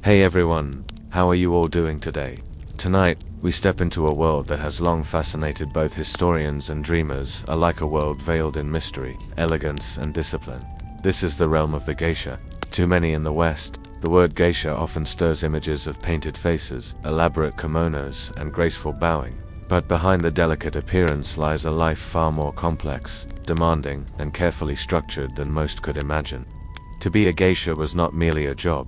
Hey everyone, how are you all doing today? Tonight, we step into a world that has long fascinated both historians and dreamers, alike a world veiled in mystery, elegance, and discipline. This is the realm of the geisha. To many in the West, the word geisha often stirs images of painted faces, elaborate kimonos, and graceful bowing. But behind the delicate appearance lies a life far more complex, demanding, and carefully structured than most could imagine. To be a geisha was not merely a job.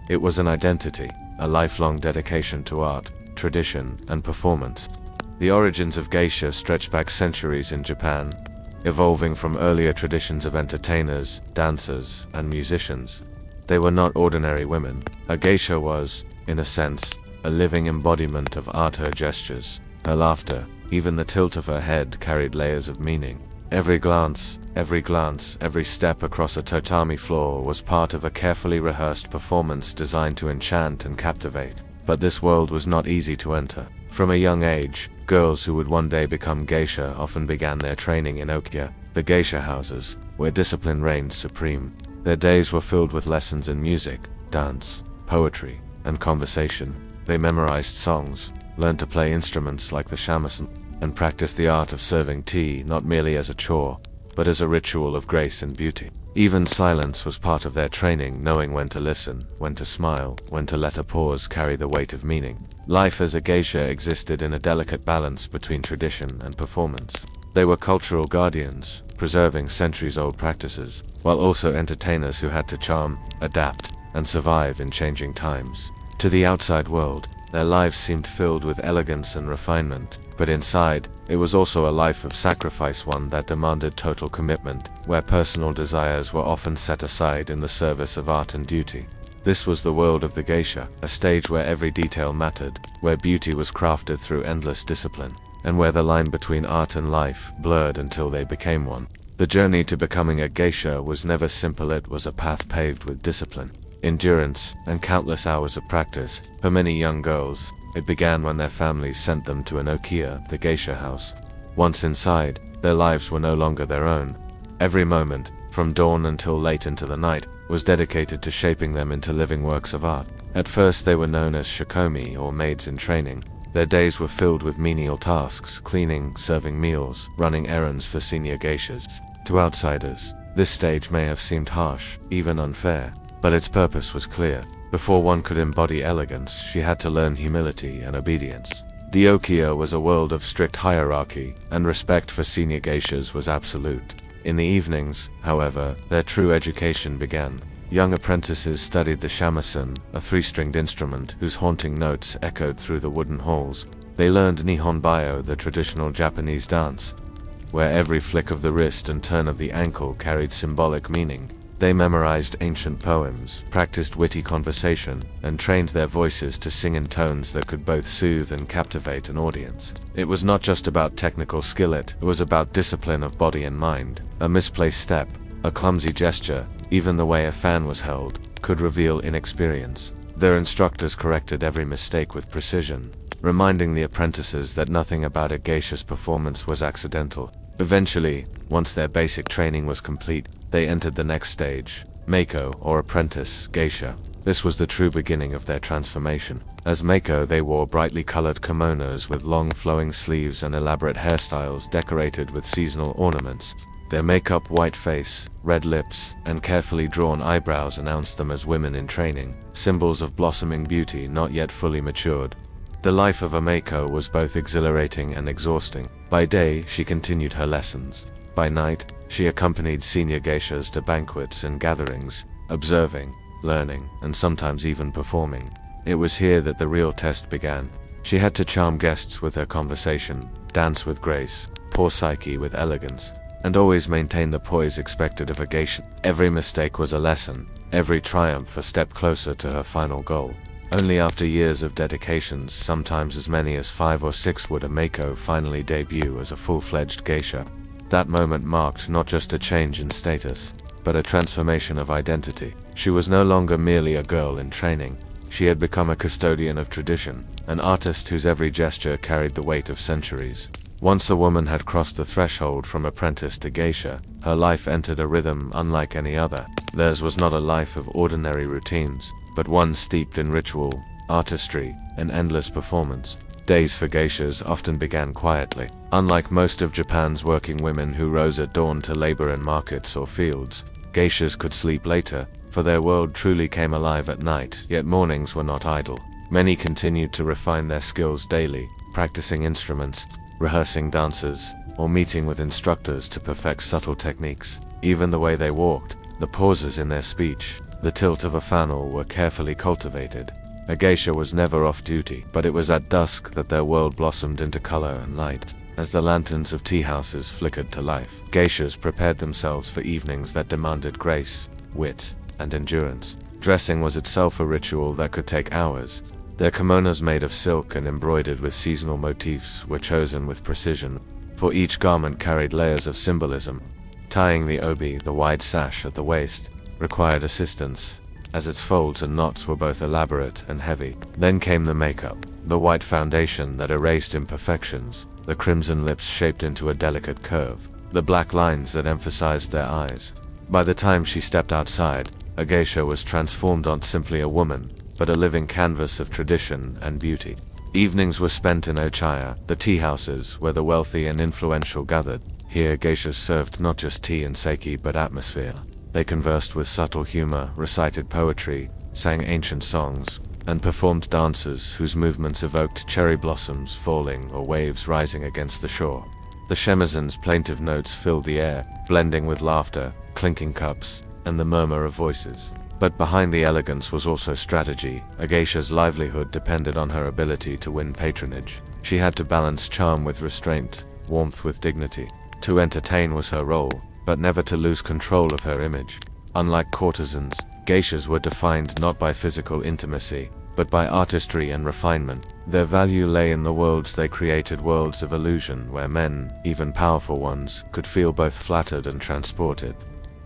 It was an identity, a lifelong dedication to art, tradition, and performance. The origins of geisha stretch back centuries in Japan, evolving from earlier traditions of entertainers, dancers, and musicians. They were not ordinary women. A geisha was, in a sense, a living embodiment of art. Her gestures, her laughter, even the tilt of her head carried layers of meaning. Every glance, every step across a tatami floor was part of a carefully rehearsed performance designed to enchant and captivate. But this world was not easy to enter. From a young age, girls who would one day become geisha often began their training in okiya, the geisha houses, where discipline reigned supreme. Their days were filled with lessons in music, dance, poetry, and conversation. They memorized songs, learned to play instruments like the shamisen, and practiced the art of serving tea not merely as a chore, but as a ritual of grace and beauty. Even silence was part of their training, knowing when to listen, when to smile, when to let a pause carry the weight of meaning. Life as a geisha existed in a delicate balance between tradition and performance. They were cultural guardians, preserving centuries-old practices, while also entertainers who had to charm, adapt, and survive in changing times. To the outside world, their lives seemed filled with elegance and refinement, but inside, it was also a life of sacrifice, one that demanded total commitment, where personal desires were often set aside in the service of art and duty. This was the world of the geisha, a stage where every detail mattered, where beauty was crafted through endless discipline, and where the line between art and life blurred until they became one. The journey to becoming a geisha was never simple. It was a path paved with discipline, endurance, and countless hours of practice. For many young girls, it began when their families sent them to an okiya, the geisha house. Once inside, their lives were no longer their own. Every moment, from dawn until late into the night, was dedicated to shaping them into living works of art. At first they were known as shikomi, or maids in training. Their days were filled with menial tasks, cleaning, serving meals, running errands for senior geishas. To outsiders, this stage may have seemed harsh, even unfair, but its purpose was clear. Before one could embody elegance, she had to learn humility and obedience. The okiya was a world of strict hierarchy, and respect for senior geishas was absolute. In the evenings, however, their true education began. Young apprentices studied the shamisen, a three-stringed instrument whose haunting notes echoed through the wooden halls. They learned nihonbayo, the traditional Japanese dance, where every flick of the wrist and turn of the ankle carried symbolic meaning. They memorized ancient poems, practiced witty conversation, and trained their voices to sing in tones that could both soothe and captivate an audience. It was not just about technical skill, it was about discipline of body and mind. A misplaced step, a clumsy gesture, even the way a fan was held, could reveal inexperience. Their instructors corrected every mistake with precision, reminding the apprentices that nothing about a geisha's performance was accidental. Eventually, once their basic training was complete, they entered the next stage, Meiko, or apprentice geisha. This was the true beginning of their transformation. As Meiko, they wore brightly colored kimonos with long flowing sleeves and elaborate hairstyles decorated with seasonal ornaments. Their makeup, white face, red lips, and carefully drawn eyebrows announced them as women in training, symbols of blossoming beauty not yet fully matured. The life of a Meiko was both exhilarating and exhausting. By day, she continued her lessons. By night, she accompanied senior geishas to banquets and gatherings, observing, learning, and sometimes even performing. It was here that the real test began. She had to charm guests with her conversation, dance with grace, pour psyche with elegance, and always maintain the poise expected of a geisha. Every mistake was a lesson, every triumph a step closer to her final goal. Only after years of dedications, sometimes as many as 5 or 6, would a Meiko finally debut as a full-fledged geisha. That moment marked not just a change in status, but a transformation of identity. She was no longer merely a girl in training. She had become a custodian of tradition, an artist whose every gesture carried the weight of centuries. Once a woman had crossed the threshold from apprentice to geisha, her life entered a rhythm unlike any other. Theirs was not a life of ordinary routines. but one steeped in ritual, artistry, and endless performance. Days for geishas often began quietly. Unlike most of Japan's working women who rose at dawn to labor in markets or fields, geishas could sleep later, for their world truly came alive at night, yet mornings were not idle. Many continued to refine their skills daily, practicing instruments, rehearsing dances, or meeting with instructors to perfect subtle techniques. Even the way they walked, the pauses in their speech, the tilt of a funnel were carefully cultivated. A geisha was never off duty, but it was at dusk that their world blossomed into color and light. As the lanterns of tea houses flickered to life, geishas prepared themselves for evenings that demanded grace, wit, and endurance. Dressing was itself a ritual that could take hours. Their kimonos, made of silk and embroidered with seasonal motifs, were chosen with precision, for each garment carried layers of symbolism. Tying the obi, the wide sash at the waist, required assistance, as its folds and knots were both elaborate and heavy. Then came the makeup, the white foundation that erased imperfections, the crimson lips shaped into a delicate curve, the black lines that emphasized their eyes. By the time she stepped outside, a geisha was transformed not simply a woman, but a living canvas of tradition and beauty. Evenings were spent in ochaya, the tea houses where the wealthy and influential gathered. Here geishas served not just tea and sake but atmosphere. They conversed with subtle humor, recited poetry, sang ancient songs, and performed dances whose movements evoked cherry blossoms falling or waves rising against the shore. The shamizan's plaintive notes filled the air, blending with laughter, clinking cups, and the murmur of voices. But behind the elegance was also strategy. A geisha's livelihood depended on her ability to win patronage. She had to balance charm with restraint, warmth with dignity. To entertain was her role, but never to lose control of her image. Unlike courtesans, geishas were defined not by physical intimacy, but by artistry and refinement. Their value lay in the worlds they created, worlds of illusion where men, even powerful ones, could feel both flattered and transported.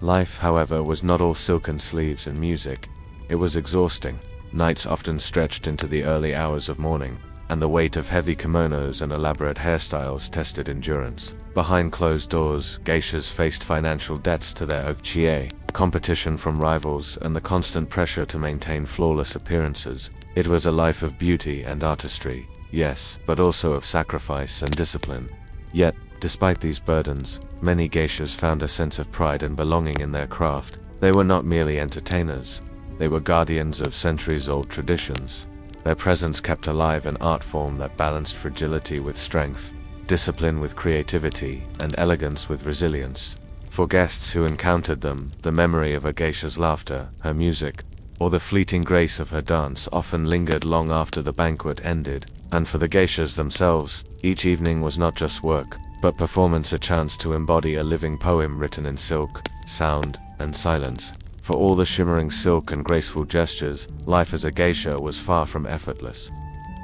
Life, however, was not all silken sleeves and music. It was exhausting. Nights often stretched into the early hours of morning, and the weight of heavy kimonos and elaborate hairstyles tested endurance. Behind closed doors, geishas faced financial debts to their okichie, competition from rivals, and the constant pressure to maintain flawless appearances. It was a life of beauty and artistry, yes, but also of sacrifice and discipline. Yet, despite these burdens, many geishas found a sense of pride and belonging in their craft. They were not merely entertainers, they were guardians of centuries-old traditions. Their presence kept alive an art form that balanced fragility with strength, discipline with creativity, and elegance with resilience. For guests who encountered them, the memory of a geisha's laughter, her music, or the fleeting grace of her dance often lingered long after the banquet ended. And for the geishas themselves, each evening was not just work, but performance, a chance to embody a living poem written in silk, sound, and silence. For all the shimmering silk and graceful gestures, life as a geisha was far from effortless.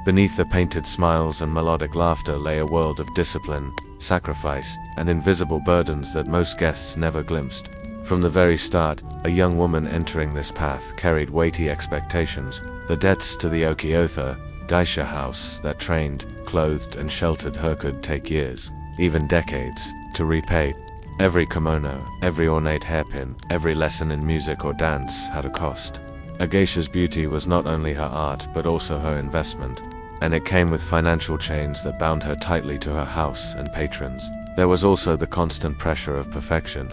Beneath the painted smiles and melodic laughter lay a world of discipline, sacrifice, and invisible burdens that most guests never glimpsed. From the very start, a young woman entering this path carried weighty expectations. The debts to the Okiotha, geisha house that trained, clothed, and sheltered her could take years, even decades, to repay. Every kimono, every ornate hairpin, every lesson in music or dance had a cost. A geisha's beauty was not only her art but also her investment, and it came with financial chains that bound her tightly to her house and patrons. There was also the constant pressure of perfection.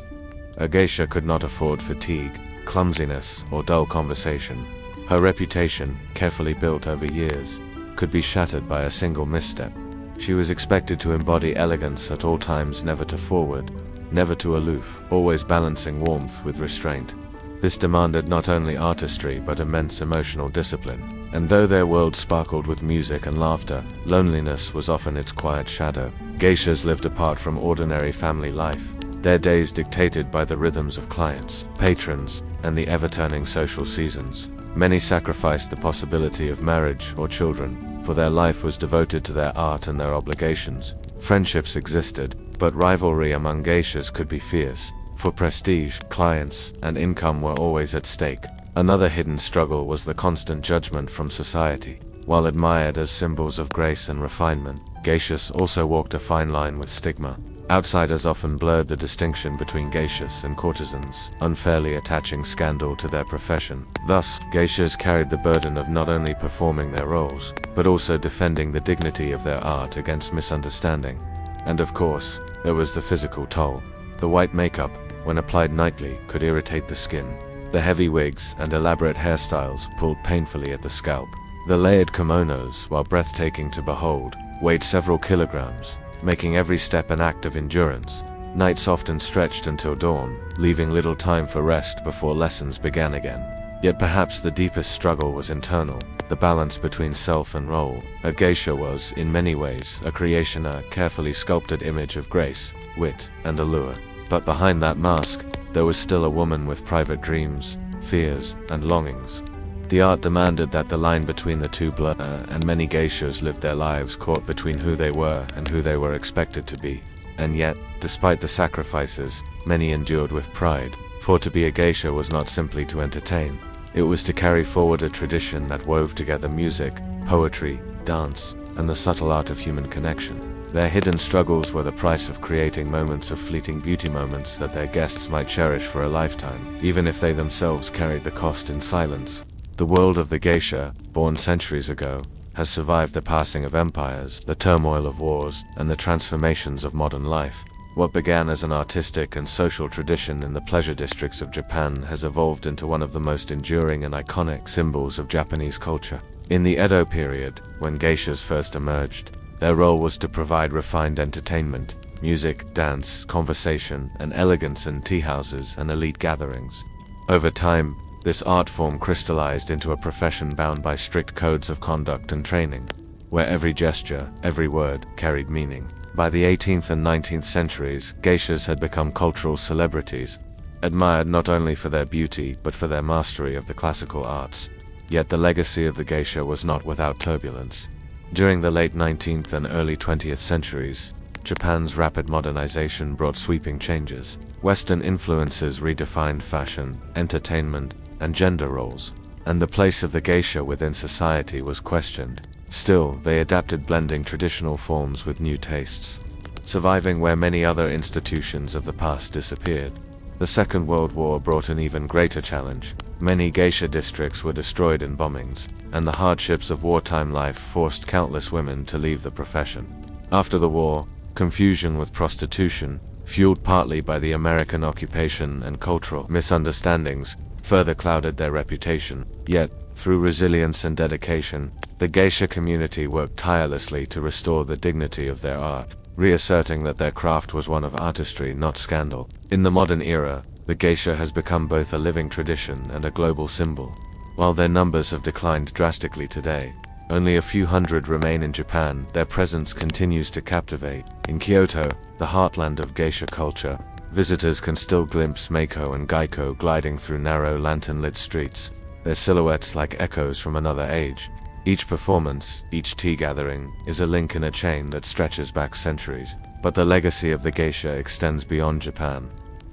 A geisha could not afford fatigue, clumsiness, or dull conversation. Her reputation, carefully built over years, could be shattered by a single misstep. She was expected to embody elegance at all times, never to forward, never too aloof, always balancing warmth with restraint. This demanded not only artistry but immense emotional discipline. And though their world sparkled with music and laughter, loneliness was often its quiet shadow. Geishas lived apart from ordinary family life, their days dictated by the rhythms of clients, patrons, and the ever-turning social seasons. Many sacrificed the possibility of marriage or children, for their life was devoted to their art and their obligations. Friendships existed, but rivalry among geishas could be fierce, for prestige, clients, and income were always at stake. Another hidden struggle was the constant judgment from society. While admired as symbols of grace and refinement, geishas also walked a fine line with stigma. Outsiders often blurred the distinction between geishas and courtesans, unfairly attaching scandal to their profession. Thus, geishas carried the burden of not only performing their roles, but also defending the dignity of their art against misunderstanding. And of course, there was the physical toll. The white makeup, when applied nightly, could irritate the skin. The heavy wigs and elaborate hairstyles pulled painfully at the scalp. The layered kimonos, while breathtaking to behold, weighed several kilograms, making every step an act of endurance. Nights often stretched until dawn, leaving little time for rest before lessons began again. Yet perhaps the deepest struggle was internal, the balance between self and role. A geisha was, in many ways, a creation, a carefully sculpted image of grace, wit, and allure. But behind that mask, there was still a woman with private dreams, fears, and longings. The art demanded that the line between the two blur, and many geishas lived their lives caught between who they were and who they were expected to be. And yet, despite the sacrifices, many endured with pride, for to be a geisha was not simply to entertain. It was to carry forward a tradition that wove together music, poetry, dance, and the subtle art of human connection. Their hidden struggles were the price of creating moments of fleeting beauty, moments that their guests might cherish for a lifetime, even if they themselves carried the cost in silence. The world of the geisha, born centuries ago, has survived the passing of empires, the turmoil of wars, and the transformations of modern life. What began as an artistic and social tradition in the pleasure districts of Japan has evolved into one of the most enduring and iconic symbols of Japanese culture. In the Edo period, when geishas first emerged, their role was to provide refined entertainment, music, dance, conversation, and elegance in tea houses and elite gatherings. Over time, this art form crystallized into a profession bound by strict codes of conduct and training, where every gesture, every word, carried meaning. By the 18th and 19th centuries, geishas had become cultural celebrities, admired not only for their beauty but for their mastery of the classical arts. Yet the legacy of the geisha was not without turbulence. During the late 19th and early 20th centuries, Japan's rapid modernization brought sweeping changes. Western influences redefined fashion, entertainment, and gender roles, and the place of the geisha within society was questioned. Still, they adapted, blending traditional forms with new tastes, surviving where many other institutions of the past disappeared. The Second World War brought an even greater challenge. Many geisha districts were destroyed in bombings, and the hardships of wartime life forced countless women to leave the profession. After the war, confusion with prostitution, fueled partly by the American occupation and cultural misunderstandings, further clouded their reputation. Yet, through resilience and dedication, the geisha community worked tirelessly to restore the dignity of their art, reasserting that their craft was one of artistry, not scandal. In the modern era, the geisha has become both a living tradition and a global symbol. While their numbers have declined drastically today, only a few hundred remain in Japan. Their presence continues to captivate. In Kyoto, the heartland of geisha culture, visitors can still glimpse Meiko and Gaiko gliding through narrow lantern-lit streets, their silhouettes like echoes from another age. Each performance, each tea gathering, is a link in a chain that stretches back centuries. But the legacy of the geisha extends beyond Japan.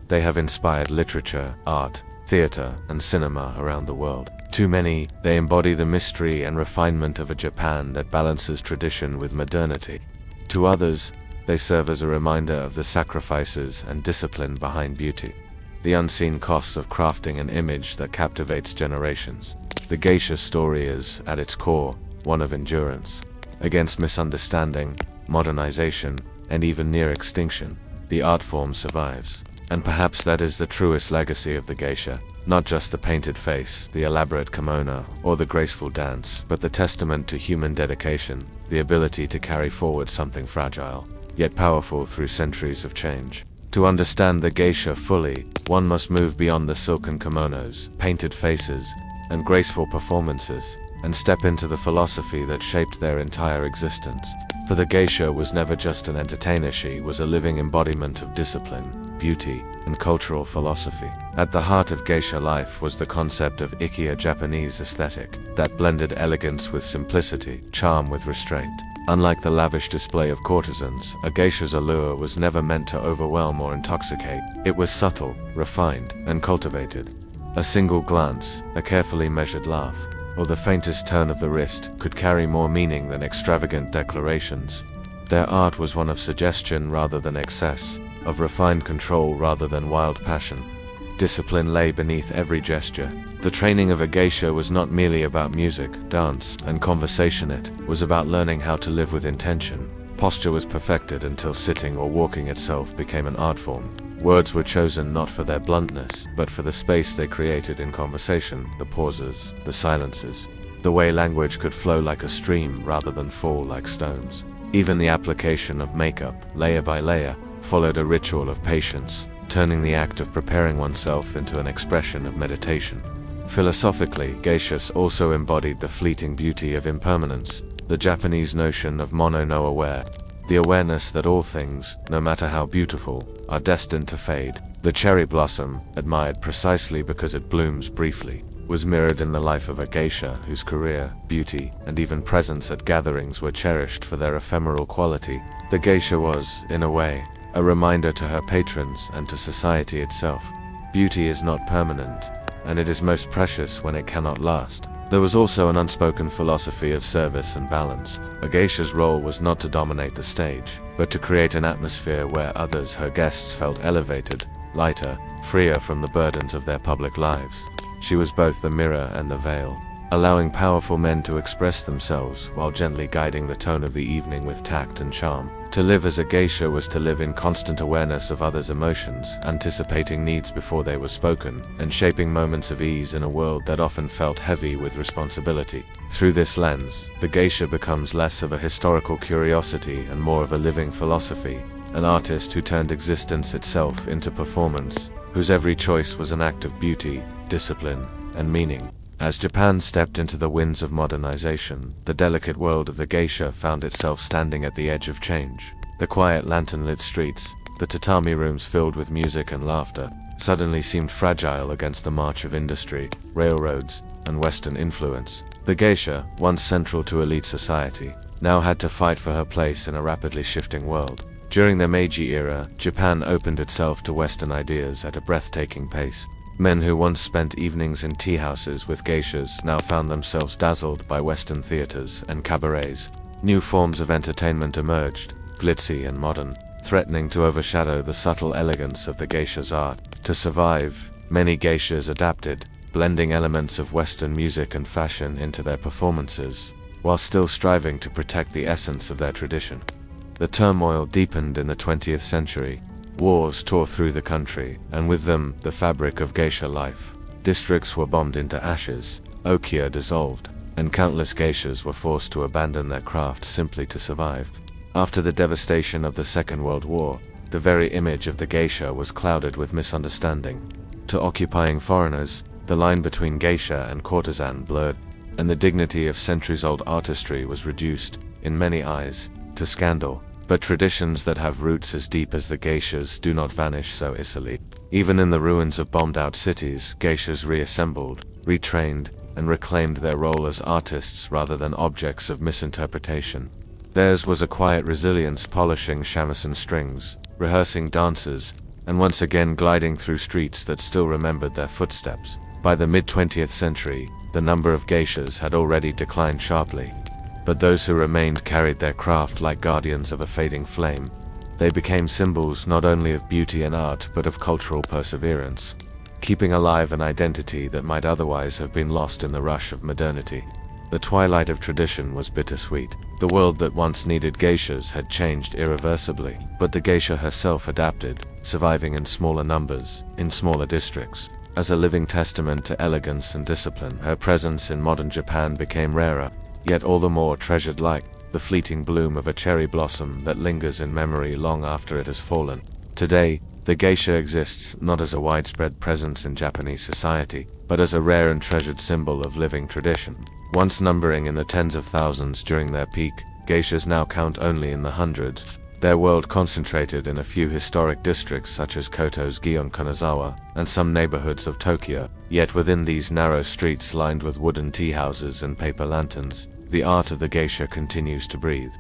They have inspired literature, art, theater, and cinema around the world. To many, they embody the mystery and refinement of a Japan that balances tradition with modernity. To others, they serve as a reminder of the sacrifices and discipline behind beauty, the unseen costs of crafting an image that captivates generations. The geisha story is, at its core, one of endurance. Against misunderstanding, modernization, and even near extinction, the art form survives. And perhaps that is the truest legacy of the geisha, not just the painted face, the elaborate kimono, or the graceful dance, but the testament to human dedication, the ability to carry forward something fragile, yet powerful through centuries of change. To understand the geisha fully, one must move beyond the silken kimonos, painted faces, and graceful performances, and step into the philosophy that shaped their entire existence. For the geisha was never just an entertainer, she was a living embodiment of discipline, beauty, and cultural philosophy. At the heart of geisha life was the concept of Ikki, a Japanese aesthetic that blended elegance with simplicity, charm with restraint. Unlike the lavish display of courtesans, a geisha's allure was never meant to overwhelm or intoxicate. It was subtle, refined, and cultivated. A single glance, a carefully measured laugh, or the faintest turn of the wrist could carry more meaning than extravagant declarations. Their art was one of suggestion rather than excess, of refined control rather than wild passion. Discipline lay beneath every gesture. The training of a geisha was not merely about music, dance, and conversation. It was about learning how to live with intention. Posture was perfected until sitting or walking itself became an art form. Words were chosen not for their bluntness, but for the space they created in conversation, the pauses, the silences, the way language could flow like a stream rather than fall like stones. Even the application of makeup, layer by layer, followed a ritual of patience, turning the act of preparing oneself into an expression of meditation. Philosophically, geishas also embodied the fleeting beauty of impermanence, the Japanese notion of mono no aware, the awareness that all things, no matter how beautiful, are destined to fade. The cherry blossom, admired precisely because it blooms briefly, was mirrored in the life of a geisha whose career, beauty, and even presence at gatherings were cherished for their ephemeral quality. The geisha was, in a way, a reminder to her patrons and to society itself. Beauty is not permanent, and it is most precious when it cannot last. There was also an unspoken philosophy of service and balance. A geisha's role was not to dominate the stage, but to create an atmosphere where others, her guests, felt elevated, lighter, freer from the burdens of their public lives. She was both the mirror and the veil, allowing powerful men to express themselves while gently guiding the tone of the evening with tact and charm. To live as a geisha was to live in constant awareness of others' emotions, anticipating needs before they were spoken, and shaping moments of ease in a world that often felt heavy with responsibility. Through this lens, the geisha becomes less of a historical curiosity and more of a living philosophy, an artist who turned existence itself into performance, whose every choice was an act of beauty, discipline, and meaning. As Japan stepped into the winds of modernization, the delicate world of the geisha found itself standing at the edge of change. The quiet lantern-lit streets, the tatami rooms filled with music and laughter, suddenly seemed fragile against the march of industry, railroads, and Western influence. The geisha, once central to elite society, now had to fight for her place in a rapidly shifting world. During the Meiji era, Japan opened itself to Western ideas at a breathtaking pace. Men who once spent evenings in tea houses with geishas now found themselves dazzled by Western theaters and cabarets. New forms of entertainment emerged, glitzy and modern, threatening to overshadow the subtle elegance of the geisha's art. To survive, many geishas adapted, blending elements of Western music and fashion into their performances, while still striving to protect the essence of their tradition. The turmoil deepened in the 20th century. Wars tore through the country, and with them, the fabric of geisha life. Districts were bombed into ashes, okia dissolved, and countless geishas were forced to abandon their craft simply to survive. After the devastation of the Second World War, the very image of the geisha was clouded with misunderstanding. To occupying foreigners, the line between geisha and courtesan blurred, and the dignity of centuries-old artistry was reduced, in many eyes, to scandal. But traditions that have roots as deep as the geishas do not vanish so easily. Even in the ruins of bombed-out cities, geishas reassembled, retrained, and reclaimed their role as artists rather than objects of misinterpretation. Theirs was a quiet resilience, polishing shamisen strings, rehearsing dances, and once again gliding through streets that still remembered their footsteps. By the mid-20th century, the number of geishas had already declined sharply. But those who remained carried their craft like guardians of a fading flame. They became symbols not only of beauty and art but of cultural perseverance, keeping alive an identity that might otherwise have been lost in the rush of modernity. The twilight of tradition was bittersweet. The world that once needed geishas had changed irreversibly, but the geisha herself adapted, surviving in smaller numbers, in smaller districts. As a living testament to elegance and discipline, her presence in modern Japan became rarer, yet all the more treasured, like the fleeting bloom of a cherry blossom that lingers in memory long after it has fallen. Today, the geisha exists not as a widespread presence in Japanese society, but as a rare and treasured symbol of living tradition. Once numbering in the tens of thousands during their peak, geishas now count only in the hundreds, their world concentrated in a few historic districts such as Koto's Gion Kanazawa and some neighborhoods of Tokyo. Yet within these narrow streets lined with wooden tea houses and paper lanterns, the art of the geisha continues to breathe.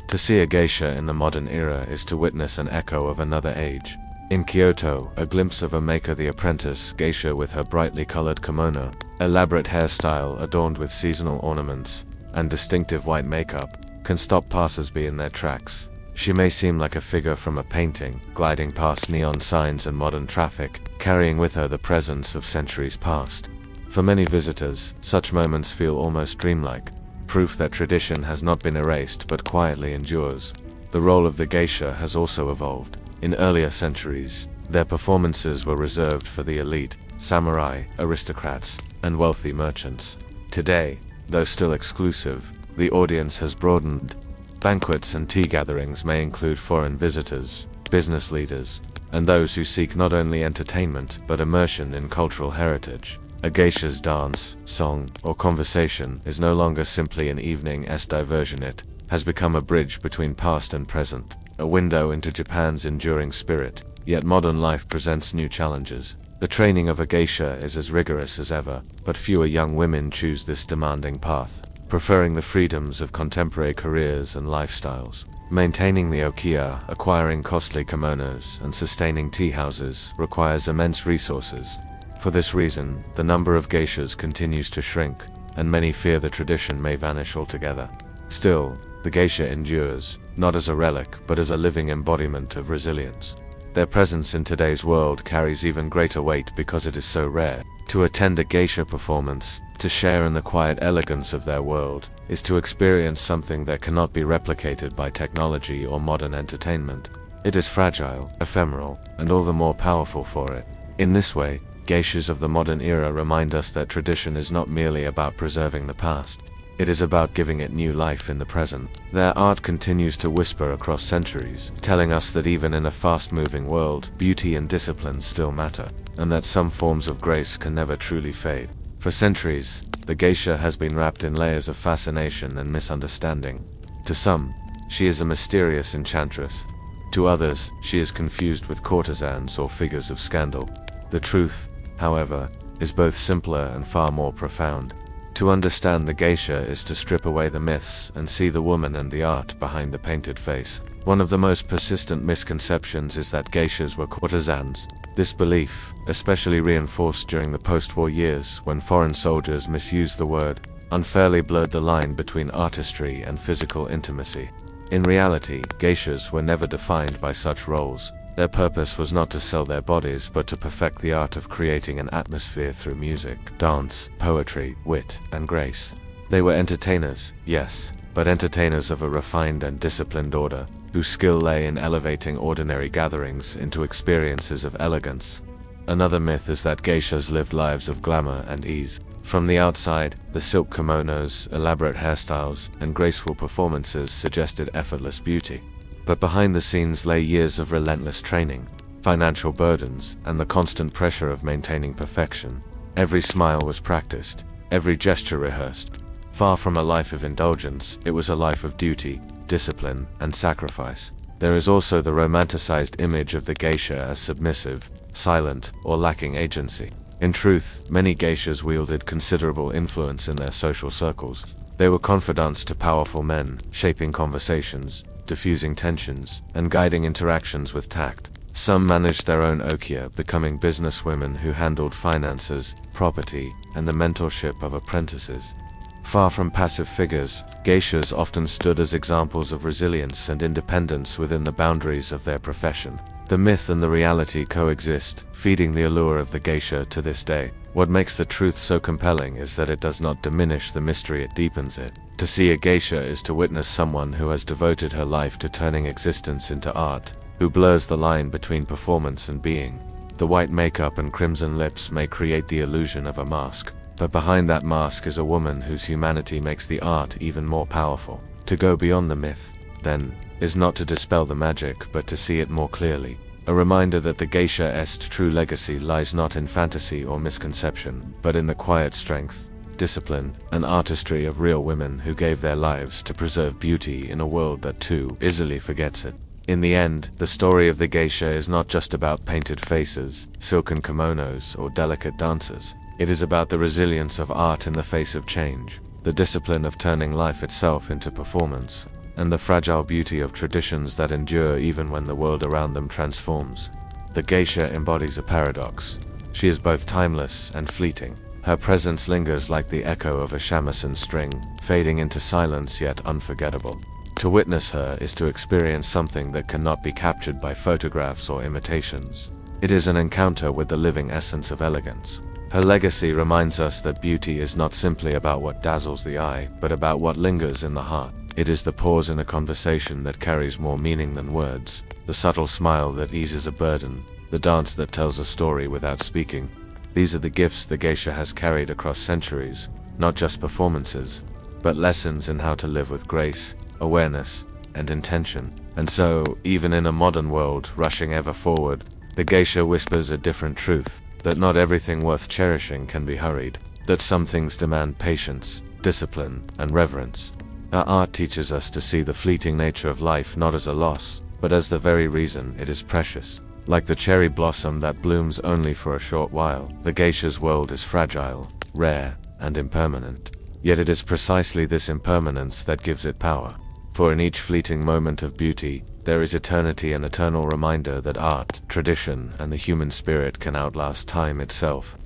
To see a geisha in the modern era is to witness an echo of another age. In Kyoto, a glimpse of a maker the apprentice geisha with her brightly colored kimono, elaborate hairstyle adorned with seasonal ornaments, and distinctive white makeup can stop passers-by in their tracks. She may seem like a figure from a painting, gliding past neon signs and modern traffic, carrying with her the presence of centuries past. For many visitors, such moments feel almost dreamlike, proof that tradition has not been erased but quietly endures. The role of the geisha has also evolved. In earlier centuries, their performances were reserved for the elite, samurai, aristocrats, and wealthy merchants. Today, though still exclusive, the audience has broadened. Banquets and tea gatherings may include foreign visitors, business leaders, and those who seek not only entertainment but immersion in cultural heritage. A geisha's dance, song, or conversation is no longer simply an evening's diversion. It has become a bridge between past and present, a window into Japan's enduring spirit. Yet modern life presents new challenges. The training of a geisha is as rigorous as ever, but fewer young women choose this demanding path, preferring the freedoms of contemporary careers and lifestyles. Maintaining the okiya, acquiring costly kimonos, and sustaining tea houses requires immense resources. For this reason, the number of geishas continues to shrink, and many fear the tradition may vanish altogether. Still, the geisha endures, not as a relic, but as a living embodiment of resilience. Their presence in today's world carries even greater weight because it is so rare. To attend a geisha performance, to share in the quiet elegance of their world, is to experience something that cannot be replicated by technology or modern entertainment. It is fragile, ephemeral, and all the more powerful for it. In this way, geishas of the modern era remind us that tradition is not merely about preserving the past. It is about giving it new life in the present. Their art continues to whisper across centuries, telling us that even in a fast-moving world, beauty and discipline still matter, and that some forms of grace can never truly fade. For centuries, the geisha has been wrapped in layers of fascination and misunderstanding. To some, she is a mysterious enchantress. To others, she is confused with courtesans or figures of scandal. The truth, however, is both simpler and far more profound. To understand the geisha is to strip away the myths and see the woman and the art behind the painted face. One of the most persistent misconceptions is that geishas were courtesans. This belief, especially reinforced during the post-war years when foreign soldiers misused the word, unfairly blurred the line between artistry and physical intimacy. In reality, geishas were never defined by such roles. Their purpose was not to sell their bodies but to perfect the art of creating an atmosphere through music, dance, poetry, wit, and grace. They were entertainers, yes, but entertainers of a refined and disciplined order, whose skill lay in elevating ordinary gatherings into experiences of elegance. Another myth is that geishas lived lives of glamour and ease. From the outside, the silk kimonos, elaborate hairstyles, and graceful performances suggested effortless beauty. But behind the scenes lay years of relentless training, financial burdens, and the constant pressure of maintaining perfection. Every smile was practiced, every gesture rehearsed. Far from a life of indulgence, it was a life of duty, discipline, and sacrifice. There is also the romanticized image of the geisha as submissive, silent, or lacking agency. In truth, many geishas wielded considerable influence in their social circles. They were confidants to powerful men, shaping conversations, diffusing tensions, and guiding interactions with tact. Some managed their own okiya, becoming businesswomen who handled finances, property, and the mentorship of apprentices. Far from passive figures, geishas often stood as examples of resilience and independence within the boundaries of their profession. The myth and the reality coexist, feeding the allure of the geisha to this day. What makes the truth so compelling is that it does not diminish the mystery, it deepens it. To see a geisha is to witness someone who has devoted her life to turning existence into art, who blurs the line between performance and being. The white makeup and crimson lips may create the illusion of a mask, but behind that mask is a woman whose humanity makes the art even more powerful. To go beyond the myth, then, is not to dispel the magic but to see it more clearly. A reminder that the geisha's true legacy lies not in fantasy or misconception, but in the quiet strength, discipline, and artistry of real women who gave their lives to preserve beauty in a world that too easily forgets it. In the end, the story of the geisha is not just about painted faces, silken kimonos, or delicate dances. It is about the resilience of art in the face of change, the discipline of turning life itself into performance, and the fragile beauty of traditions that endure even when the world around them transforms. The geisha embodies a paradox. She is both timeless and fleeting. Her presence lingers like the echo of a shamisen string, fading into silence yet unforgettable. To witness her is to experience something that cannot be captured by photographs or imitations. It is an encounter with the living essence of elegance. Her legacy reminds us that beauty is not simply about what dazzles the eye, but about what lingers in the heart. It is the pause in a conversation that carries more meaning than words, the subtle smile that eases a burden, the dance that tells a story without speaking. These are the gifts the geisha has carried across centuries, not just performances, but lessons in how to live with grace, awareness, and intention. And so, even in a modern world rushing ever forward, the geisha whispers a different truth, that not everything worth cherishing can be hurried, that some things demand patience, discipline, and reverence. Her art teaches us to see the fleeting nature of life not as a loss, but as the very reason it is precious. Like the cherry blossom that blooms only for a short while, the geisha's world is fragile, rare, and impermanent. Yet it is precisely this impermanence that gives it power. For in each fleeting moment of beauty, there is eternity, an eternal reminder that art, tradition, and the human spirit can outlast time itself.